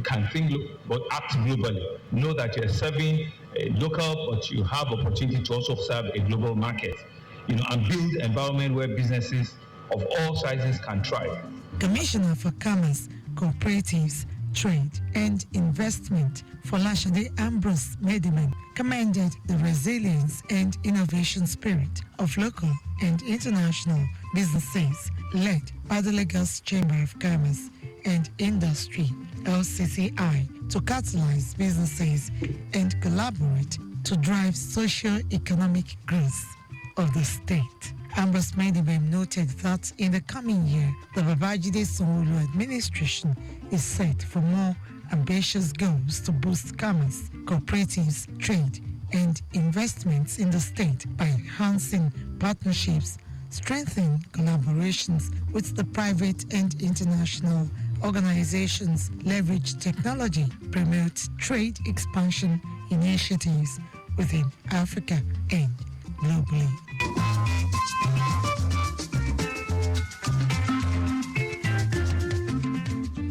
can think but act globally. Know that you're serving a local, but you have opportunity to also serve a global market. And build environment where businesses of all sizes can thrive. Commissioner for Commerce, Cooperatives, Trade and Investment Folashade Ambrose Mediman commended the resilience and innovation spirit of local and international businesses led by the Lagos Chamber of Commerce and Industry, LCCI, to catalyze businesses and collaborate to drive socio-economic growth of the state. Ambrose Medibem noted that in the coming year, the Babajide Sanwo-Olu administration is set for more ambitious goals to boost commerce, cooperatives, trade, and investments in the state by enhancing partnerships, strengthening collaborations with the private and international organizations, leverage technology, promote trade expansion initiatives within Africa and globally.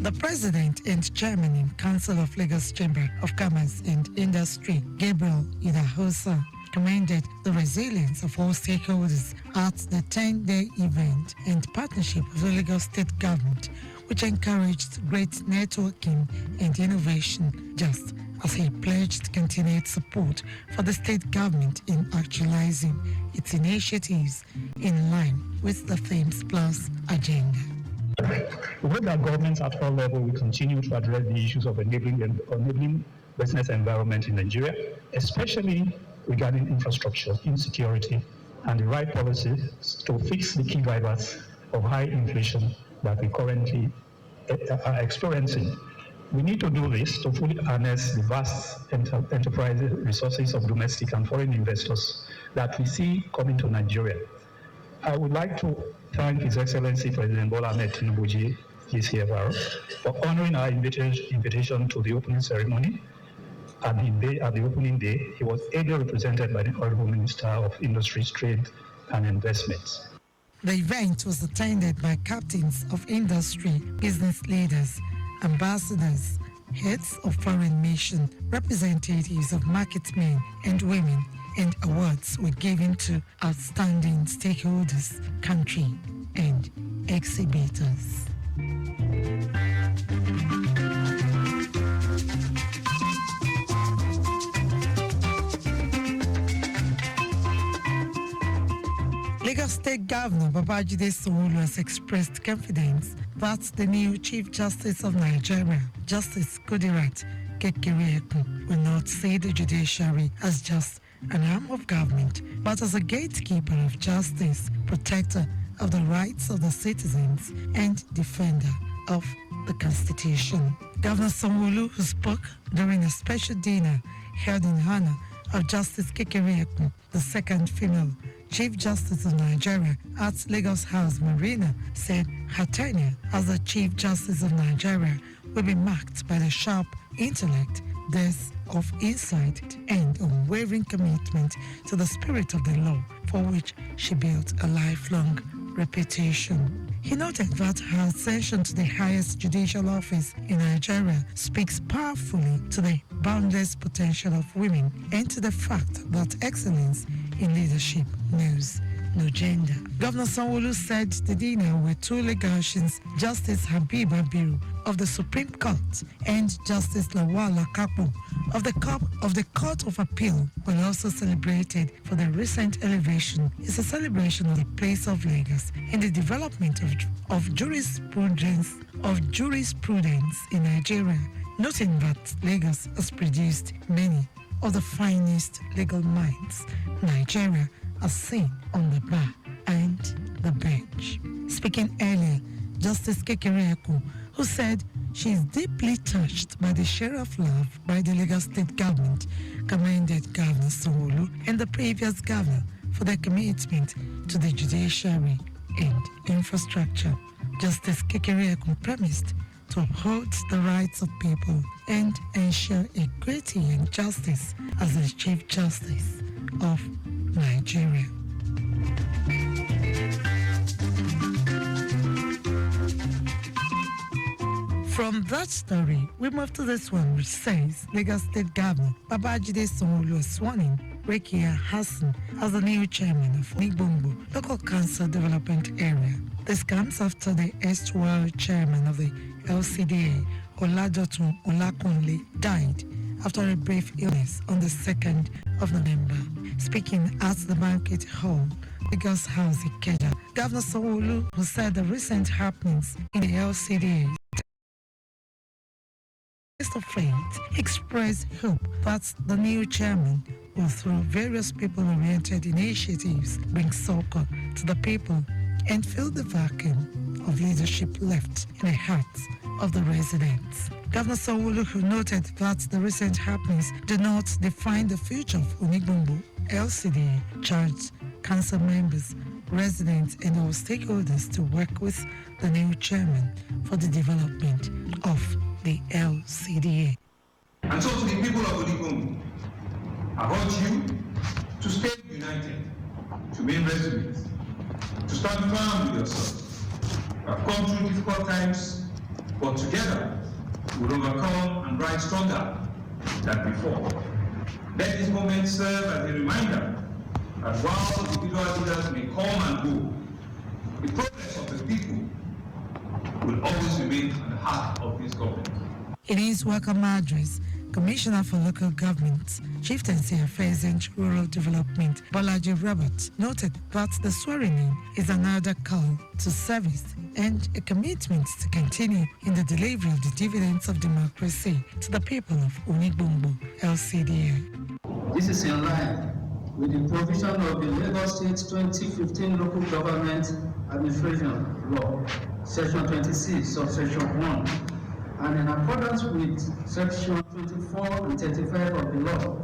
The President and Chairman in Council of Lagos Chamber of Commerce and Industry, Gabriel Idahosa, commended the resilience of all stakeholders at the 10-day event and partnership of the Lagos State Government, which encouraged great networking and innovation, just as he pledged continued support for the state government in actualizing its initiatives in line with the Themes Plus agenda. We hope that governments at all levels will continue to address the issues of enabling business environment in Nigeria, especially regarding infrastructure, insecurity, and the right policies to fix the key drivers of high inflation that we currently are experiencing. We need to do this to fully harness the vast enterprise resources of domestic and foreign investors that we see coming to Nigeria. I would like to thank His Excellency President Bola Ahmed Tinubu GCFR for honoring our invitation to the opening ceremony. At the opening day, he was ably represented by the Honorable Minister of Industries, Trade and Investments. The event was attended by captains of industry, business leaders, ambassadors, heads of foreign mission, representatives of market men and women, and awards were given to outstanding stakeholders, country, and exhibitors. Lagos State Governor Babajide Sanwo-Olu has expressed confidence that the new Chief Justice of Nigeria, Justice Kudirat Kekereekun, will not see the judiciary as just an arm of government, but as a gatekeeper of justice, protector of the rights of the citizens, and defender of the Constitution. Governor Sanwo-Olu, who spoke during a special dinner held in honor of Justice Kekereekun, the second female Chief Justice of Nigeria at Lagos House Marina, said her tenure as the Chief Justice of Nigeria will be marked by the sharp intellect, depth of insight, and unwavering commitment to the spirit of the law, for which she built a lifelong reputation. He noted that her ascension to the highest judicial office in Nigeria speaks powerfully to the boundless potential of women and to the fact that excellence in leadership knows no gender. Governor Sanwo-Olu said the dinner with two Lagosians, Justice Habib Abiru of the Supreme Court and Justice Lawal Akapo of the Court of Appeal, were also celebrated for the recent elevation. It's a celebration of the place of Lagos in the development of jurisprudence in Nigeria, noting that Lagos has produced many of the finest legal minds Nigeria has seen on the bar and the bench. Speaking earlier, Justice Kekereekun, who said she is deeply touched by the share of love by the Lagos State Government, commended Governor Sanwo-Olu and the previous governor for their commitment to the judiciary and infrastructure. Justice Kekereekun promised to uphold the rights of people and ensure equity and justice as the Chief Justice of Nigeria. From that story, we move to this one, which says Lagos State Governor Babajide Sanwo-Olu was sworn in Rekia Hassan as the new chairman of Nigbongbo Local Council Development Area. This comes after the erstwhile chairman of the LCDA, Oladotun Olakunle, died after a brief illness on the 2nd of November. Speaking at the banquet hall, Lagos House Ikeja, Governor Sanwo-Olu, who said the recent happenings in the LCDA of faith, expressed hope that the new chairman will, through various people-oriented initiatives, bring succor to the people and fill the vacuum of leadership left in the hearts of the residents. Governor Sanwo-Olu, who noted that the recent happenings do not define the future of Onigbongbo LCDA, charged council members, residents and all stakeholders to work with the new chairman for the development of the LCDA. And so to the people of Onigbongbo, I urge you to stay united, to remain resolute, to stand firm with yourselves. We have gone through difficult times, but together we will overcome and rise stronger than before. Let this moment serve as a reminder that while individual leaders may come and go, the progress of the people will always remain at the heart of this government. In his welcome address, Commissioner for Local Government, Chieftaincy Affairs and Rural Development, Bolaji Robert, noted that the swearing-in is another call to service and a commitment to continue in the delivery of the dividends of democracy to the people of Onigbongbo LCDA. This is in line with the provision of the Lagos State 2015 Local Government Administration Law, Section 26, Subsection 1, and in accordance with Section 24 and 35 of the law,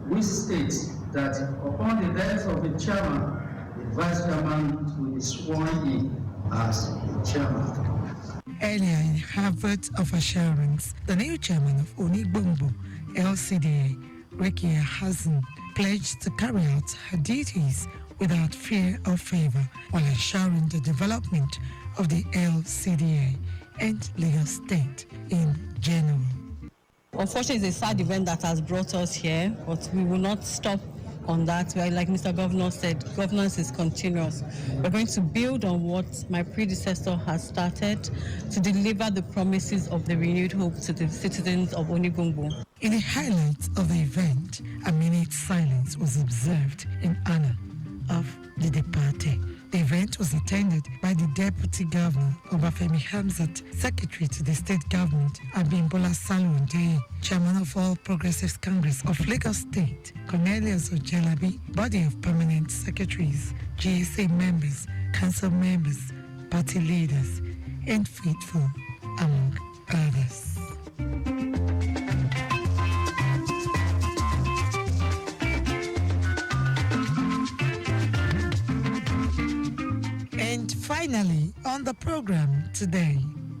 which states that upon the death of the chairman, the vice chairman will be sworn in as the chairman. Earlier in her vote of assurance, the new chairman of Onigbongbo LCDA, Rekia Hassan, pledged to carry out her duties without fear or favor while ensuring the development of the LCDA and Lagos State in general. Unfortunately, it's a sad event that has brought us here, but we will not stop on that. Like Mr. Governor said, governance is continuous. We're going to build on what my predecessor has started to deliver the promises of the renewed hope to the citizens of Onigbongbo. In the highlights of the event, a minute silence was observed in honor of the departed. The event was attended by the Deputy Governor, Obafemi Hamzat, Secretary to the State Government, Abimbola Salunde, Chairman of All Progressives Congress of Lagos State, Cornelius Ojelabi, body of permanent secretaries, GSA members, council members, party leaders, and faithful, among others. Finally, on the program today,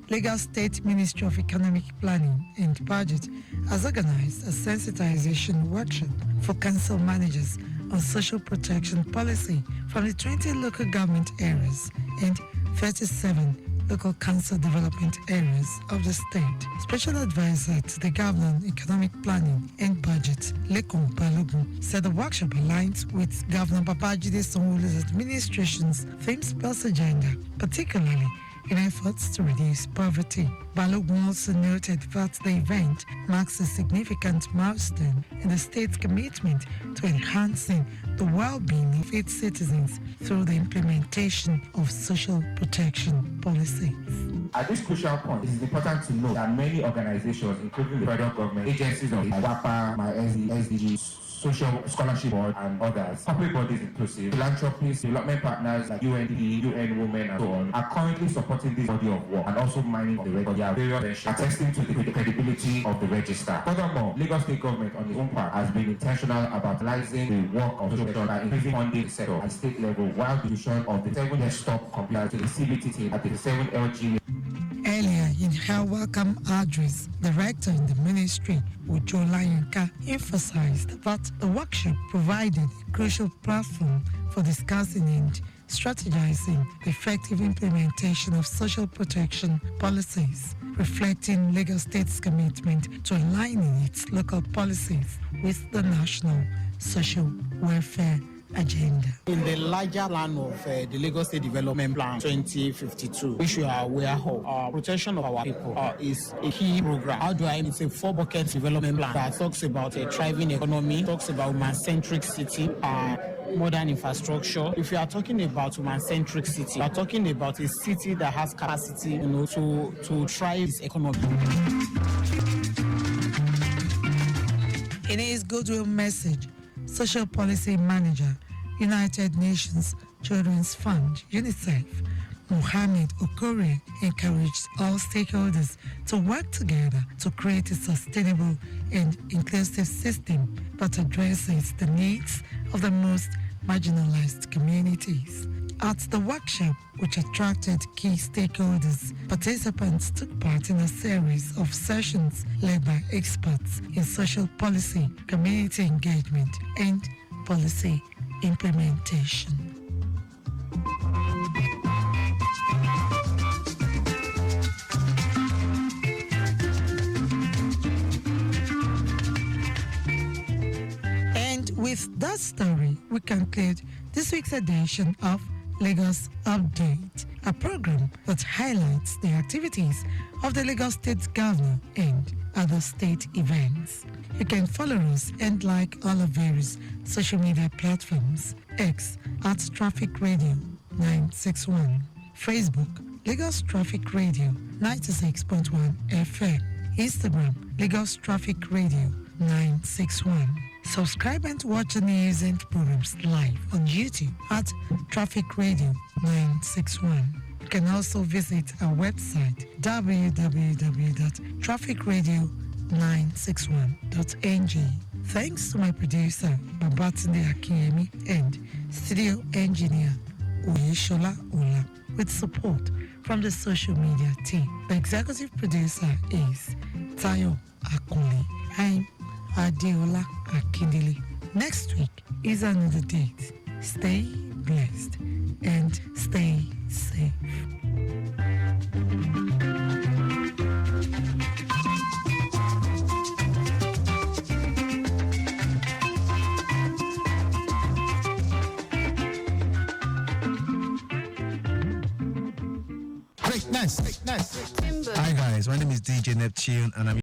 Lagos State Ministry of Economic Planning and Budget has organized a sensitization workshop for council managers on social protection policy from the 20 local government areas and 37 local council development areas of the state. Special advisor to the Governor on Economic Planning and Budget, Lekun Balogun, said the workshop aligns with Governor Babajide Sanwo-Olu's administration's themes plus agenda, particularly in efforts to reduce poverty. Balogun also noted that the event marks a significant milestone in the state's commitment to enhancing the well-being of its citizens through the implementation of social protection policies. At this crucial point, it is important to note that many organizations, including the federal government, agencies of WAPA, SDG, Social Scholarship Board, and others, public bodies inclusive, philanthropists, development partners like UNDP, UN Women, and so on, are currently supporting this body of work and also mining of the register, attesting to the credibility of the register. Furthermore, Lagos State Government on its own part has been intentional about realizing the work of social protection by increasing funding sector at state level, while the distribution of the 7 desktop computers to the CBT team at the 7 LG. Earlier in her welcome address, the Director in the Ministry, Ujo Layanka, emphasized that the workshop provided a crucial platform for discussing and strategizing the effective implementation of social protection policies reflecting Lagos State's commitment to aligning its local policies with the national social welfare agenda. In the larger plan of the Lagos State Development Plan 2052, which we are aware of, protection of our people is a key program. It's a 4-bucket development plan that talks about a thriving economy, talks about human-centric city, modern infrastructure. If you are talking about human-centric city, you are talking about a city that has capacity, to thrive its economy. In his goodwill message, Social Policy Manager, United Nations Children's Fund, UNICEF, Mohammed Okorie encouraged all stakeholders to work together to create a sustainable and inclusive system that addresses the needs of the most marginalized communities. At the workshop, which attracted key stakeholders, participants took part in a series of sessions led by experts in social policy, community engagement, and policy implementation. And with that story, we conclude this week's edition of Lagos Update, a program that highlights the activities of the Lagos State Governor and other state events. You can follow us and like all of various social media platforms: X at Traffic Radio 961, Facebook Lagos Traffic Radio 96.1 FM, Instagram Lagos Traffic Radio 961. Subscribe and watch the news and programs live on YouTube at Traffic Radio 961. You can also visit our website www.trafficradio961.ng. Thanks to my producer Babatunde Akinyemi and studio engineer Oyeshola Ola, with support from the social media team. The executive producer is Tayo Akunle. I'm Adeola Akindele. Next week is another date. Stay blessed and stay safe. Nice. Hi guys, my name is DJ Neptune and I'm